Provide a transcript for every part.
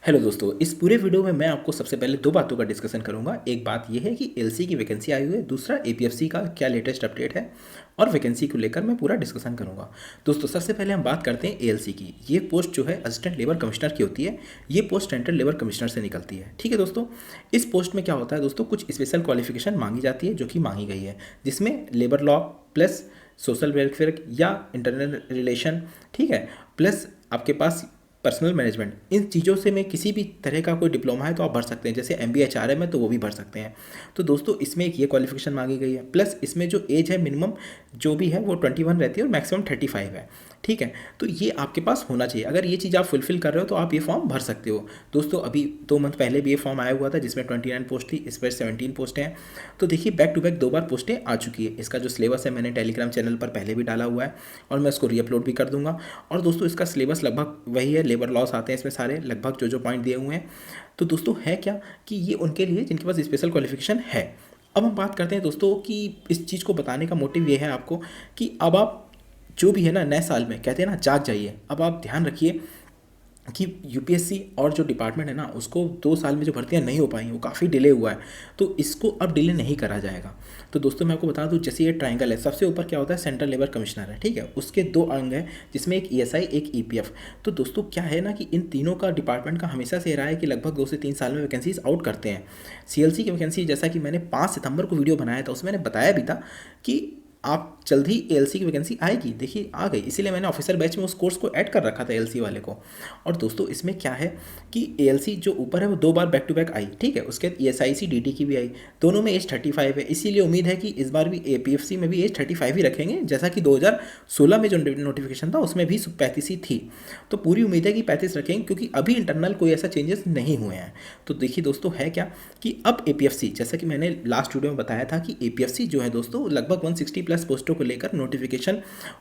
Hello दोस्तों, इस पूरे वीडियो में मैं आपको सबसे पहले दो बातों का डिस्कशन करूंगा। एक बात यह है कि एलसी की वैकेंसी आई हुई है, दूसरा एपीएफसी का क्या लेटेस्ट अपडेट है और वैकेंसी को लेकर मैं पूरा डिस्कशन करूंगा। दोस्तों, सबसे पहले हम बात करते हैं एएलसी की। ये पोस्ट जो है असिस्टेंट लेबर कमिश्नर की होती है। ये पोस्ट सेंट्रल लेबर कमिश्नर से निकलती है। ठीक है दोस्तों, इस पोस्ट में क्या होता है दोस्तों, कुछ स्पेशल क्वालिफिकेशन मांगी जाती है जो कि मांगी गई है, जिसमें labour law plus social welfare या इंटरनल रिलेशन, ठीक है, प्लस आपके पास पर्सनल मैनेजमेंट। इन चीज़ों से में किसी भी तरह का कोई डिप्लोमा है तो आप भर सकते हैं, जैसे एमबीए एचआरएम है तो वो भी भर सकते हैं। तो दोस्तों, इसमें एक ये क्वालिफिकेशन मांगी गई है, प्लस इसमें जो एज है मिनिमम जो भी है वो 21 रहती है और मैक्सिमम 35 है। ठीक है, तो ये आपके पास होना चाहिए। अगर ये चीज़ आप फुलफिल कर रहे हो तो आप ये फॉर्म भर सकते हो। दोस्तों, अभी 2 मंथ पहले भी ये फॉर्म आया हुआ था जिसमें 29 पोस्ट थी, इस पर 17 पोस्टें हैं। तो देखिए, बैक टू बैक 2 बार पोस्टें आ चुकी है। इसका जो सिलेबस है मैंने टेलीग्राम चैनल पर पहले भी डाला हुआ है और मैं उसको रीअपलोड भी कर दूंगा। और दोस्तों, इसका सिलेबस लगभग वही है, लेबर लॉस आते हैं इसमें सारे, लगभग जो पॉइंट दिए हुए हैं। तो दोस्तों, है क्या कि ये उनके लिए जिनके पास स्पेशल क्वालिफिकेशन है। अब हम बात करते हैं दोस्तों कि इस चीज़ को बताने का मोटिव ये है आपको कि अब आप जो भी है ना, नए साल में कहते हैं ना, जाग जाइए। अब आप ध्यान रखिए कि यूपीएससी और जो डिपार्टमेंट है ना, उसको 2 साल में जो भर्तियां नहीं हो पाई, वो काफ़ी डिले हुआ है, तो इसको अब डिले नहीं करा जाएगा। तो दोस्तों, मैं आपको बता दूं, जैसे ये ट्रायंगल है, सबसे ऊपर क्या होता है, सेंट्रल लेबर कमिश्नर है, ठीक है, उसके 2 अंग हैं जिसमें एक ईएसआई एक ईपीएफ। तो दोस्तों, क्या है ना कि इन तीनों का डिपार्टमेंट का हमेशा से रहा है कि लगभग 2 से 3 साल में वैकेंसीज आउट करते हैं। सीएलसी की वैकेंसी, जैसा कि मैंने 5 सितंबर को वीडियो बनाया था, उसमें मैंने बताया भी था कि आप जल्द ही एएलसी की वैकेंसी आएगी। देखिए, आ गई, इसीलिए मैंने ऑफिसर बैच में उस कोर्स को ऐड कर रखा था एएलसी वाले को। और दोस्तों, इसमें क्या है कि एएलसी जो ऊपर है वो 2 बार बैक टू बैक आई, ठीक है, उसके बाद ईएसआईसी डीटी की भी आई, दोनों में एज 35 है। इसीलिए उम्मीद है कि इस बार भी एपीएफसी में भी एज 35 ही रखेंगे, जैसा कि 2016 में जो नोटिफिकेशन था उसमें भी 35 ही थी। तो पूरी उम्मीद है कि 35 रखेंगे, क्योंकि अभी इंटरनल कोई ऐसा चेंजेस नहीं हुए हैं। तो देखिए दोस्तों, है क्या कि अब एपीएफसी, जैसा कि मैंने लास्ट वीडियो में बताया था कि एपीएफसी जो है दोस्तों, लगभग 160 प्लस पोस्टों को लेकर नोटिफिकेशन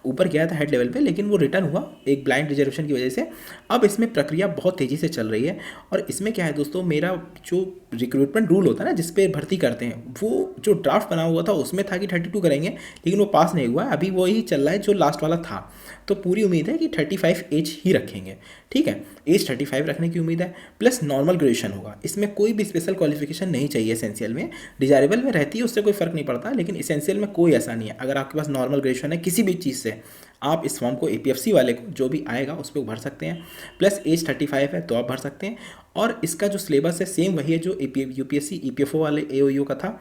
ऊपर गया था हेड लेवल पे, लेकिन वो रिटर्न हुआ एक ब्लाइंड रिजर्वेशन की वजह से। अब इसमें प्रक्रिया बहुत तेज़ी से चल रही है। और इसमें क्या है दोस्तों, मेरा जो रिक्रूटमेंट रूल होता है ना, जिस पे भर्ती करते हैं, वो जो ड्राफ्ट बना हुआ था उसमें था कि 32 करेंगे, लेकिन वो पास नहीं हुआ। अभी वही चल रहा है जो लास्ट वाला था। तो पूरी उम्मीद है कि 35 एज ही रखेंगे, ठीक है, एज 35 रखने की उम्मीद है। प्लस नॉर्मल ग्रेजुएशन होगा, इसमें कोई भी स्पेशल क्वालिफिकेशन नहीं चाहिए। एसेंशियल में, डिजायरेबल में रहती है, उससे कोई फर्क नहीं पड़ता, लेकिन एसेंशियल में कोई ऐसा नहीं है। अगर आपके पास नॉर्मल ग्रेजुएशन है किसी भी चीज़ से, आप इस फॉर्म को एपीएफसी वाले को जो भी आएगा उस पर भर सकते हैं। प्लस एज 35 है तो आप भर सकते हैं। और इसका जो सिलेबस है सेम वही है जो यूपीएससी ईपीएफओ वाले एओयू का था।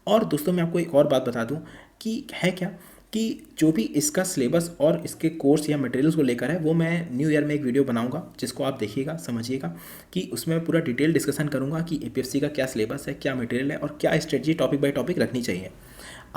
और दोस्तों, मैं आपको एक और बात बता दूं कि है क्या कि जो भी इसका सिलेबस और इसके कोर्स या मटेरियल्स को लेकर है, वो मैं न्यू ईयर में एक वीडियो बनाऊंगा, जिसको आप देखिएगा, समझिएगा, कि उसमें मैं पूरा डिटेल डिस्कशन करूंगा कि एपीएफसी का क्या सिलेबस है, क्या मटेरियल है और क्या स्ट्रेटजी टॉपिक बाय टॉपिक रखनी चाहिए।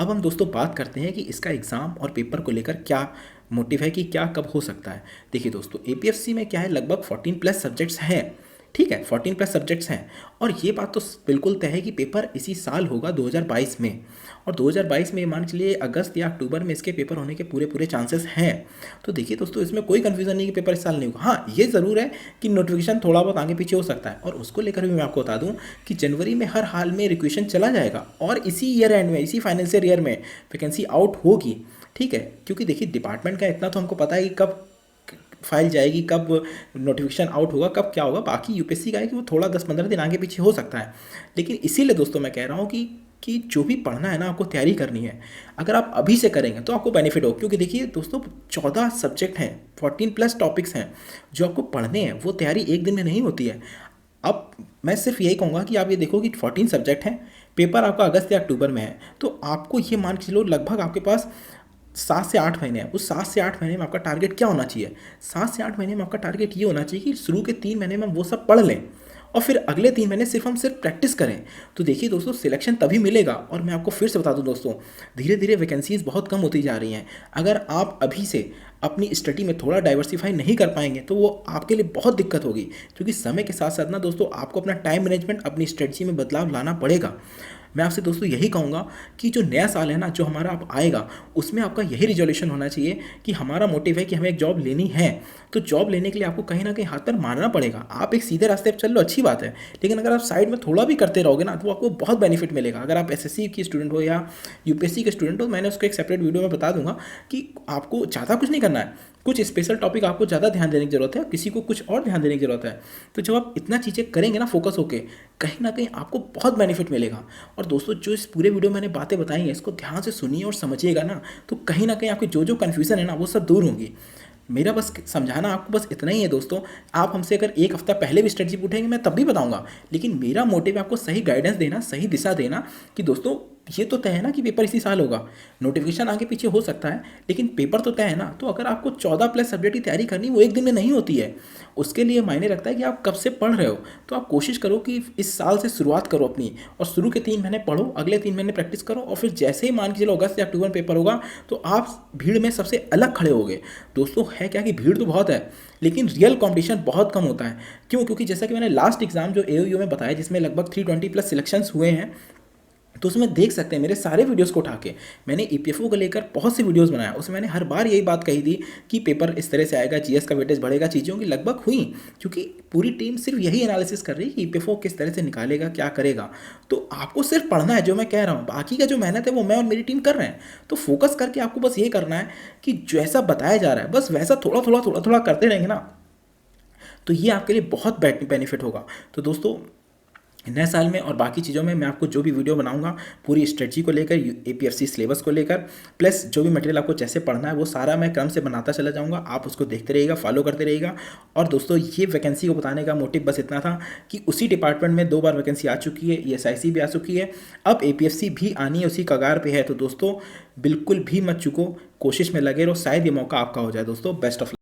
अब हम दोस्तों बात करते हैं कि इसका एग्ज़ाम और पेपर को लेकर क्या मोटिव है, कि क्या कब हो सकता है। देखिए दोस्तों, एपीएफसी में क्या है, लगभग 14 प्लस सब्जेक्ट्स हैं, ठीक है, 14 प्लस सब्जेक्ट्स हैं। और ये बात तो बिल्कुल तय है कि पेपर इसी साल होगा 2022 में। और 2022 में मान चलिए अगस्त या अक्टूबर में इसके पेपर होने के पूरे पूरे चांसेस हैं। तो देखिए दोस्तों, इसमें कोई कन्फ्यूज़न नहीं कि पेपर इस साल नहीं होगा। हाँ, ये ज़रूर है कि नोटिफिकेशन थोड़ा बहुत आगे पीछे हो सकता है, और उसको लेकर भी मैं आपको बता दूं कि जनवरी में हर हाल में रिक्वेशन चला जाएगा और इसी ईयर एंड में, इसी फाइनेंशियल ईयर में वैकेंसी आउट होगी, ठीक है। क्योंकि देखिए, डिपार्टमेंट का इतना तो हमको पता है कि कब फाइल जाएगी, कब नोटिफिकेशन आउट होगा, कब क्या होगा। बाकी यूपीएससी का है कि वो थोड़ा 10-15 दिन आगे पीछे हो सकता है। लेकिन इसीलिए दोस्तों मैं कह रहा हूँ कि जो भी पढ़ना है ना, आपको तैयारी करनी है। अगर आप अभी से करेंगे तो आपको बेनिफिट हो, क्योंकि देखिए दोस्तों, 14 सब्जेक्ट हैं, 14 प्लस टॉपिक्स हैं जो आपको पढ़ने हैं। वो तैयारी एक दिन में नहीं होती है। अब मैं सिर्फ यही कहूँगा कि आप ये देखो कि 14 सब्जेक्ट हैं, पेपर आपका अगस्त या अक्टूबर में है, तो आपको ये मान के चलो लगभग आपके पास 7 से 8 महीने हैं। उस 7 से 8 महीने में आपका टारगेट क्या होना चाहिए? 7 से 8 महीने में आपका टारगेट ये होना चाहिए कि शुरू के 3 महीने में हम वो सब पढ़ लें और फिर अगले 3 महीने सिर्फ प्रैक्टिस करें। तो देखिए दोस्तों, सिलेक्शन तभी मिलेगा। और मैं आपको फिर से बता दूं दोस्तों, धीरे धीरे वैकेंसीज़ बहुत कम होती जा रही हैं। अगर आप अभी से अपनी स्टडी में थोड़ा डाइवर्सिफाई नहीं कर पाएंगे तो वो आपके लिए बहुत दिक्कत होगी, क्योंकि समय के साथ साथ ना दोस्तों, आपको अपना टाइम मैनेजमेंट, अपनी स्ट्रेटजी में बदलाव लाना पड़ेगा। मैं आपसे दोस्तों यही कहूँगा कि जो नया साल है ना, जो हमारा अब आएगा, उसमें आपका यही रिजोल्यूशन होना चाहिए कि हमारा मोटिव है कि हमें एक जॉब लेनी है। तो जॉब लेने के लिए आपको कहीं ना कहीं हाथ पर मारना पड़ेगा। आप एक सीधे रास्ते पर चल लो, अच्छी बात है, लेकिन अगर आप साइड में थोड़ा भी करते रहोगे ना, तो आपको बहुत बेनिफिट मिलेगा। अगर आप एसएससी की स्टूडेंट हो या यूपीएससी के स्टूडेंट हो, मैंने उसको एक सेपरेट वीडियो में बता दूंगा कि आपको ज़्यादा कुछ नहीं करना है, कुछ स्पेशल टॉपिक आपको ज़्यादा ध्यान देने की जरूरत है, किसी को कुछ और ध्यान देने की जरूरत है। तो जब आप इतना चीज़ें करेंगे ना फोकस होके, कहीं ना कहीं आपको बहुत बेनिफिट मिलेगा। और दोस्तों जो इस पूरे वीडियो में मैंने बातें बताई हैं, इसको ध्यान से सुनिए और समझिएगा ना, तो कहीं ना कहीं आपकी जो जो कन्फ्यूज़न है ना, वो सब दूर होंगी। मेरा बस समझाना आपको बस इतना ही है दोस्तों। आप हमसे अगर एक हफ्ता पहले भी स्ट्रेटजी पूछेंगे, मैं तब भी बताऊंगा, लेकिन मेरा मोटिव है आपको सही गाइडेंस देना, सही दिशा देना कि दोस्तों ये तो तय है ना कि पेपर इसी साल होगा, नोटिफिकेशन आगे पीछे हो सकता है, लेकिन पेपर तो तय है ना। तो अगर आपको 14+ सब्जेक्ट की तैयारी करनी, वो एक दिन में नहीं होती है। उसके लिए मायने रखता है कि आप कब से पढ़ रहे हो। तो आप कोशिश करो कि इस साल से शुरुआत करो अपनी, और शुरू के 3 महीने पढ़ो, अगले 3 महीने प्रैक्टिस करो, और फिर जैसे ही मान के चलो अगस्त या अक्टूबर में पेपर होगा, तो आप भीड़ में सबसे अलग खड़े होगे। दोस्तों है क्या कि भीड़ तो बहुत है, लेकिन रियल कंपटीशन बहुत कम होता है। क्यों? क्योंकि जैसा कि मैंने लास्ट एग्जाम जो एओयू में बताया, जिसमें लगभग 320+ सिलेक्शंस हुए हैं, तो उसमें देख सकते हैं मेरे सारे वीडियोस को उठा के मैंने ईपीएफओ को लेकर बहुत से वीडियोस बनाया। उसमें मैंने हर बार यही बात कही थी कि पेपर इस तरह से आएगा, जीएस का वेटेज बढ़ेगा, चीज़ों की लगभग हुई, क्योंकि पूरी टीम सिर्फ यही एनालिसिस कर रही है कि ईपीएफओ किस तरह से निकालेगा, क्या करेगा। तो आपको सिर्फ पढ़ना है, जो मैं कह रहा हूँ, बाकी का जो मेहनत है वो मैं और मेरी टीम कर रहे हैं। तो फोकस करके आपको बस ये करना है कि जैसा बताया जा रहा है, बस वैसा थोड़ा थोड़ा थोड़ा थोड़ा करते रहेंगे ना, तो ये आपके लिए बहुत बेनिफिट होगा। तो दोस्तों नए साल में और बाकी चीज़ों में मैं आपको जो भी वीडियो बनाऊंगा, पूरी स्ट्रेटजी को लेकर, एपीएफसी सिलेबस को लेकर, प्लस जो भी मटेरियल आपको जैसे पढ़ना है, वो सारा मैं क्रम से बनाता चला जाऊंगा। आप उसको देखते रहिएगा, फॉलो करते रहिएगा। और दोस्तों ये वैकेंसी को बताने का मोटिव बस इतना था कि उसी डिपार्टमेंट में 2 बार वैकेंसी आ चुकी है, ईएसआईसी भी आ चुकी है, अब एपीएफसी भी आनी है, उसी कगार पर है। तो दोस्तों बिल्कुल भी मत चूको, कोशिश में लगे रहो, शायद ये मौका आपका हो जाए। दोस्तों बेस्ट ऑफ